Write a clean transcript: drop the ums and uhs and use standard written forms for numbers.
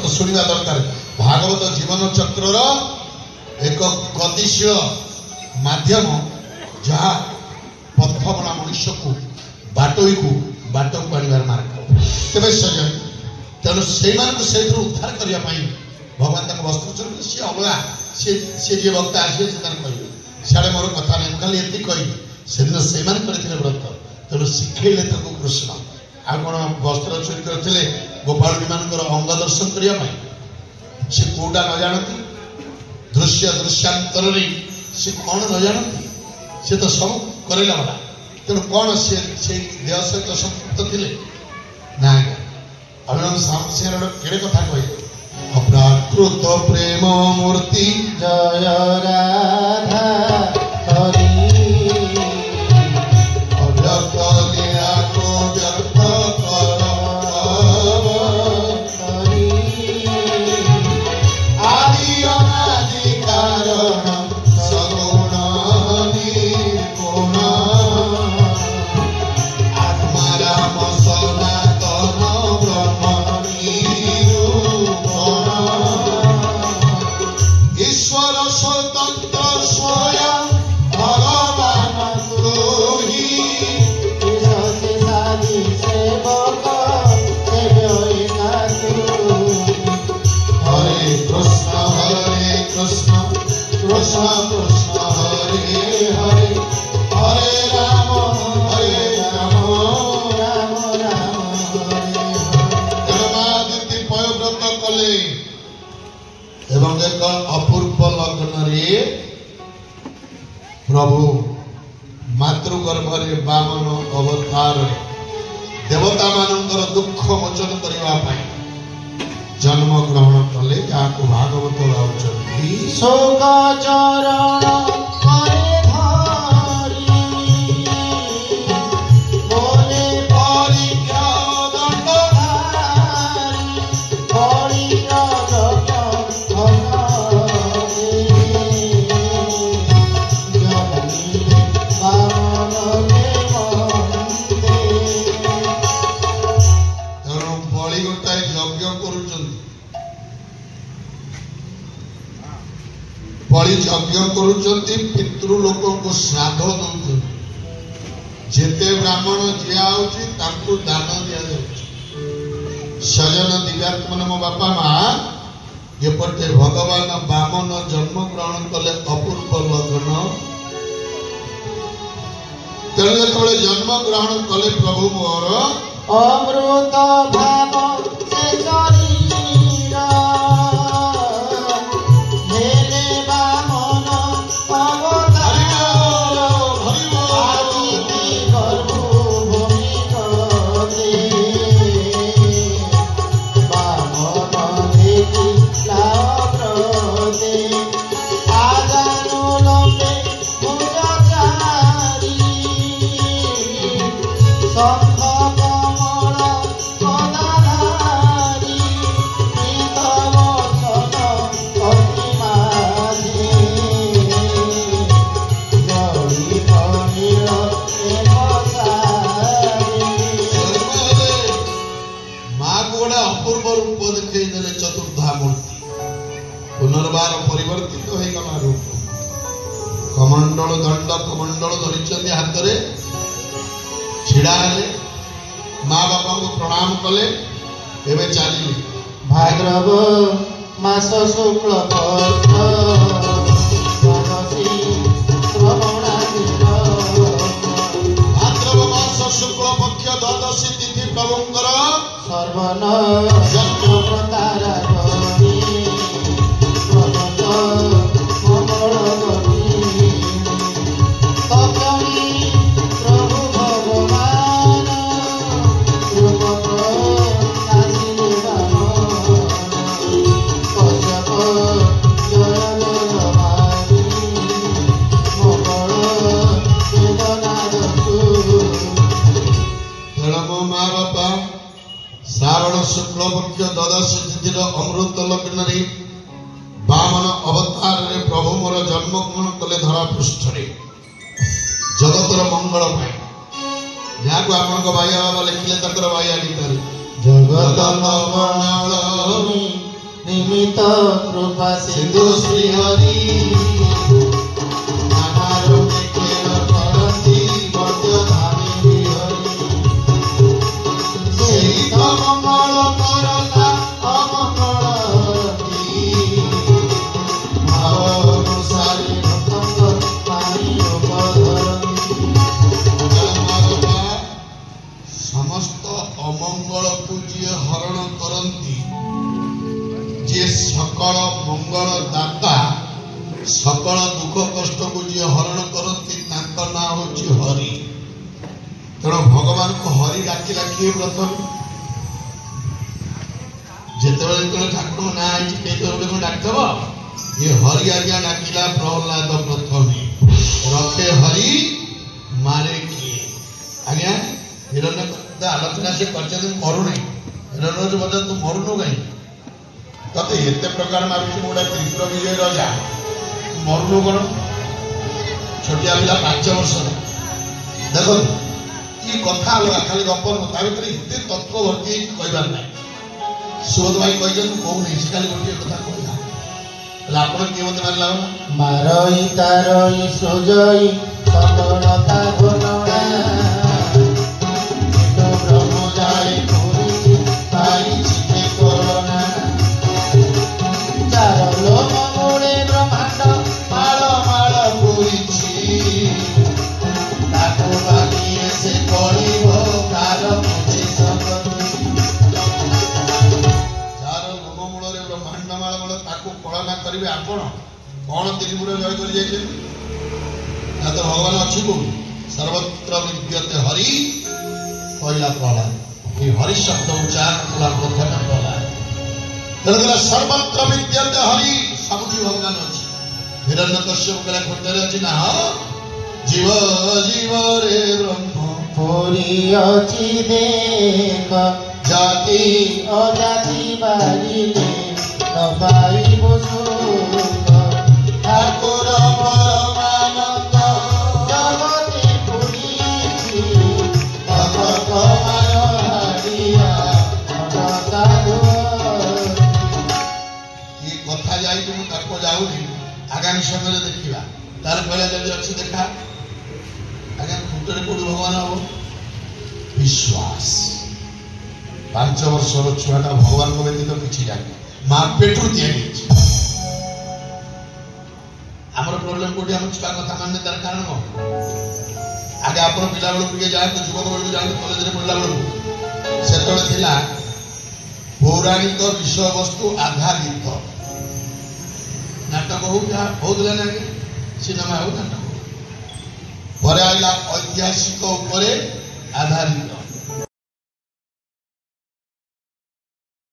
शुणा दरकार भागवत जीवन चक्र एक गतिशील माध्यम जहाँ पथबणा मनुष्य को बाटोई को बाट को आने मार्ग तेज सजन तेणु से उद्धार करने भगवान तक वस्त्र सी अलगा सी जी वक्ता आसे कहे सियाड़े मोर कथा नहीं खाली ये कही से करते व्रत तेणु शिखेले कृष्ण आ कौन वस्त्र चोरी करते गोपाल मान अंग दर्शन करने सी कौटा न जानती दृश्य दृश्यांतर सी कौन न जानती सी तो सब करेला वाला तेणु कौन से देह सहित संपृक्त थे ना अभिनव सामसिंह केड़े कथा कहे अप्राकृत प्रेम मूर्ति जय राधा हरि अपूर्व लग्न प्रभु मातृगर्भरे बामन अवतार देवता मानकर दुख मोचन करने जन्म ग्रहण कले जहाँ भागवत गाँव शोक चरण यज्ञ करुचंती पितृ लोक को श्राद्ध दौरान जेते ब्राह्मण जी आउची तांकु दान दिया जाउची सजन दिव्यात्मन मो बापा माँ एपटे भगवान बामन जन्म ग्रहण कले अपूर्व लग्न तेणु जो जन्म ग्रहण कले प्रभु मोर अमृत भाव से पुनर्बार परिवर्तित हो गला रूप कमंडल दंड कमंडल धरी हाथ में छिड़ा हेले माँ बापा को प्रणाम कले एवं चलिए भाद्रव मास शुक्ल भाद्रव मास शुक्ल पक्ष द्वादशी तिथि प्रभुंकर सर्वन यज्ञ प्रतारा शुक्ल पक्ष द्वादशी तिथि अमृत लग्न बामन अवतार प्रभु मोर जन्म ग्रहण कले धरा पृष्ठ जगतर मंगल जहाँ को आप भाई बाबा लिखिले भाई आगे जगत मंगल ଅସୀମିତ କୃପା ସିନ୍ଧୁ ଶ୍ରୀହରି ନାନାର ଖେଳ କରନ୍ତି ମଧ୍ୟ ଧାମେ ବିହରି ସେହି ତ ମଙ୍ଗଳ କରତା ଅମଙ୍ଗଳ ହରନ୍ତି ଭାବ ଅନୁସାରେ ଲୋକଙ୍କ ପାଇଁ ରୂପ ଧରନ୍ତି। ସମସ୍ତ ଅମଙ୍ଗଳକୁ ଯିଏ ହରଣ କରନ୍ତି, ଯିଏ ସକଳ ମଙ୍ଗଳ ଦାତା, ସକଳ ଦୁଃଖ କଷ୍ଟକୁ ଯିଏ ହରଣ କରନ୍ତି ତାଙ୍କ ନାଁ ହଉଛି ହରି। ତେଣୁ ଭଗବାନଙ୍କୁ ହରି ଡାକିଲା କିଏ ପ୍ରଥମେ? ଯେତେବେଳେ ଠାକୁରଙ୍କ ନାଁ ହେଇଛି କେହି ତ ଗୋଟେ କଣ ଡାକିଥବ? ଇଏ ହରି ଆଜ୍ଞା ଡାକିଲା ପ୍ରହ୍ଲାଦ ପ୍ରଥମେ। ରଖେ ହରି ମାରେ କିଏ? ଆଜ୍ଞା ହିରଣ୍ୟ ଆଲୋଚନା ସେ କରିଛନ୍ତି ମୁଁ ମରୁନାହିଁ। ହିରଣ୍ୟ ବୋଧେ ତୁ ମରୁନୁ କାହିଁ? ତତେ ଏତେ ପ୍ରକାର ମାରୁଛି ମୁଁ ଗୋଟେ ତ୍ରିପୁର ବିଜୟ ରାଜା, ମରୁନୁ କଣ? ଛୋଟିଆ ପିଲା 5 ବର୍ଷର। ଦେଖନ୍ତୁ କି କଥା ଅଲଗା, ଖାଲି ଗପ ନୁହଁ, ତା ଭିତରେ ଏତେ ତତ୍ଵ ଭର୍ତ୍ତି ହେଇକି କହିବାର ନାହିଁ। ସୁବୋଧ ଭାଇ କହିଛନ୍ତି ମୁଁ କହୁନି, ସେ ଖାଲି ଗୋଟିଏ କଥା କହିଲା। ହେଲେ ଆପଣ କିଏ ମତେ ମାରିଲା? ମାରଇ ତାରଇ ସୃଜଇ ସକଳତା ଘଟଣା ବ୍ରହ୍ମ ଜାଳି କରିଛି ପାଇଛି କରଣା ଚାର ଲୋକ ମୂଳେ ବ୍ରହ୍ମାଣ୍ଡ ମାଳ ମାଳ କରିଛି ତାକୁ ବାକିଏ ସେ କହିବ କାଳ ବୁଝି ସକତି। ଯାହାର ଲୋମ ମୂଳରେ ବ୍ରହ୍ମାଣ୍ଡ ମାଳ ମୂଳ ତାକୁ କଳନା କରିବେ ଆପଣ? କଣ ତ୍ରିପୁର ଜୟ କରି ଯାଇଛନ୍ତି? ନା ତ ଭଗବାନ ଅଛି କୋଉଠି? ସର୍ବତ୍ର ବିଦ୍ୟତେ ହରି କହିଲା ପ୍ରହ୍ଲାଦ। এই হরি শব্দ উচ্চারণ করা প্রথমে প্রহ্লাদ। তেଣୁକରି ସର୍ବତ୍ର ବିଦ୍ୟତେ ହରି, ସବୁଠି ଭଗବାନ ଅଛି। ହିରଣ୍ୟକଶ୍ୟପ କହିଲା ଖୋର୍ଦ୍ଧାରେ ଅଛି ନା? ହଁ, ଜୀବ ଜୀବରେ ବ୍ରହ୍ମ ପୁରୀ ଅଛି ଦେଖ ଜାତି ଅଜାତି ବାରିଲେ ନ ପାଇବ ସୁଖ ଠାକୁର ପରମାନନ୍ଦ ଜଗତେ ପୁରୀଛି ଭଗତ ହାଡ଼ିଆ ସାଧୁ। ଏ କଥା ଯାଇଛି ମୁଁ ତାକୁ ଯାଉନି, ଆଗାମୀ ସମୟରେ ଦେଖିବା। ତାର କହିଲା ଯଦି ଅଛି ଦେଖା। ଆଜ୍ଞା ଖୁଣ୍ଟରେ କୋଉଠି ଭଗବାନ ହବ? ବିଶ୍ୱାସ। 5 ବର୍ଷର ଛୁଆଟା ଭଗବାନଙ୍କ ବ୍ୟତୀତ କିଛି ଜାଣିନି, ମା ପେଟରୁ ତିଆରି ହେଇଛି। ଆମର ପ୍ରୋବ୍ଲେମ କୋଉଠି? ଆମ ଛୁଆ କଥା ମାନେ ତାର କାରଣ କଣ? ଆগে ଆପଣ ପିଲାବେଳକୁ ଟିକେ ଯାଆନ୍ତୁ, ଯୁବକ ବେଳକୁ ଯାଆନ୍ତୁ, କଲେଜରେ ପଢିଲା ବେଳକୁ ସେତେବେଳେ ଥିଲା ପୌରାଣିକ ବିଷୟବସ୍ତୁ ଆଧାରିତ ନାଟକ ହଉଥିଲା ନା, ସିନେମା ହଉ ନାଟକ। ପରେ ଆଇଲା ଐତିହାସିକ ଉପରେ ଆଧାରିତ।